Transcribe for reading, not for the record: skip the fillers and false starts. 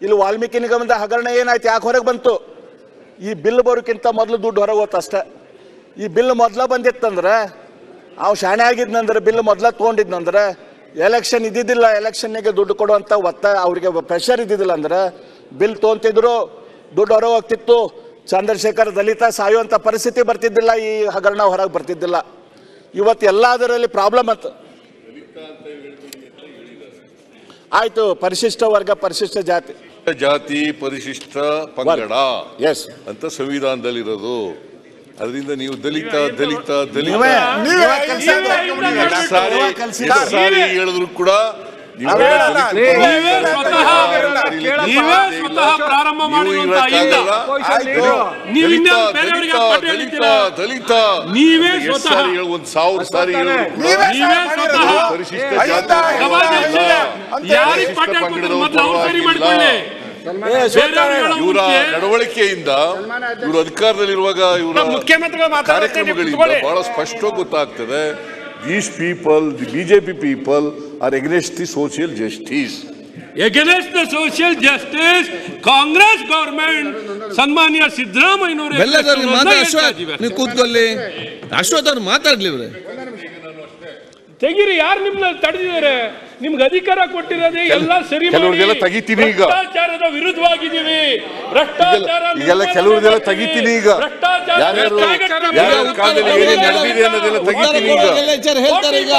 ಇಲ್ಲಿ ವಾಲ್ಮೀಕಿ ನಿಗಮದ ಹಗರಣ ಏನಾಯ್ತು, ಯಾಕೆ ಹೊರಗೆ ಬಂತು? ಈ ಬಿಲ್ ಬರೋಕ್ಕಿಂತ ಮೊದಲು ದುಡ್ಡು ಹೊರಗೆ ಹೋತು ಅಷ್ಟೇ. ಈ ಬಿಲ್ ಮೊದಲ ಬಂದಿತ್ತಂದ್ರೆ, ಅವು ಶಾಣೆ ಆಗಿದ್ನಂದ್ರೆ, ಬಿಲ್ ಮೊದಲ ತೊಗೊಂಡಿದ್ನಂದ್ರೆ, ಎಲೆಕ್ಷನ್ ಇದ್ದಿದ್ದಿಲ್ಲ, ಎಲೆಕ್ಷನ್ನಿಗೆ ದುಡ್ಡು ಕೊಡುವಂಥ ಅವರಿಗೆ ಪ್ರೆಷರ್ ಇದ್ದಿದ್ದಿಲ್ಲ ಅಂದ್ರೆ ಬಿಲ್ ತೊಗೊಂತಿದ್ರು, ದುಡ್ಡು ಹೊರಗೆ ಹೋಗ್ತಿತ್ತು. ಚಂದ್ರಶೇಖರ್ ದಲಿತ ಸಾಯುವಂಥ ಪರಿಸ್ಥಿತಿ ಬರ್ತಿದ್ದಿಲ್ಲ, ಈ ಹಗರಣ ಹೊರಗೆ ಬರ್ತಿದ್ದಿಲ್ಲ. ಇವತ್ತು ಎಲ್ಲದರಲ್ಲಿ ಪ್ರಾಬ್ಲಮ್ ಅಂತ ಆಯ್ತು. ಪರಿಶಿಷ್ಟ ವರ್ಗ, ಪರಿಶಿಷ್ಟ ಜಾತಿ, ಪರಿಶಿಷ್ಟ ಪಂಗಡ ಅಂತ ಸಂವಿಧಾನದಲ್ಲಿರೋದು. ಅದರಿಂದ ನೀವು ದಲಿತ ದಲಿತ ದಲಿತ ಸಾರಿ ಹೇಳಿದ್ರು ಕೂಡ ಒಂದು 1000 ಸಾರಿ ಪರಿಶಿಷ್ಟ ಇವರ ನಡವಳಿಕೆಯಿಂದ, ಇವರು ಅಧಿಕಾರದಲ್ಲಿರುವಾಗ ಇವರ ಕಾರ್ಯಕ್ರಮಗಳಿಂದ ಬಹಳ ಸ್ಪಷ್ಟವಾಗಿ ಗೊತ್ತಾಗ್ತದೆ. These people, the BJP people are against the social justice. Against the social justice, Congress government, ಸನ್ಮಾನ್ಯ ಸಿದ್ದರಾಮಯ್ಯನವರು ನೀವು ಕೂತ್ಕೊಳ್ಳಿ. ಅಶ್ವಥ್ ಅವ್ರು ಮಾತಾಡ್ಲಿವ್ರೆ, ತೆಗೀರಿ. ಯಾರು ನಿಮ್ನ ತಡೆದಿದ್ದಾರೆ? ನಿಮ್ಗೆ ಅಧಿಕಾರ ಕೊಟ್ಟಿರೋದೇ ಎಲ್ಲ ಸರಿ. ಕೆಲವ್ರಿಗೆಲ್ಲ ತೆಗಿತೀನಿ ಈಗ, ಭ್ರಷ್ಟಾಚಾರದ ವಿರುದ್ಧವಾಗಿದ್ದೀವಿ. ಭ್ರಷ್ಟಾಚಾರ ಕೆಲವ್ರಿಗೆಲ್ಲ ತೆಗಿತೀನಿ ಈಗ, ಯಾರ್ಯಾರು ಕಾಲದಲ್ಲಿ ಏನೇನು ನಡೆದಿದೆ ಅನ್ನೋದೆಲ್ಲ ತೆಗಿತೀನಿ ಈಗ. ಹೇಳ್ತಾರೆ ಈಗ.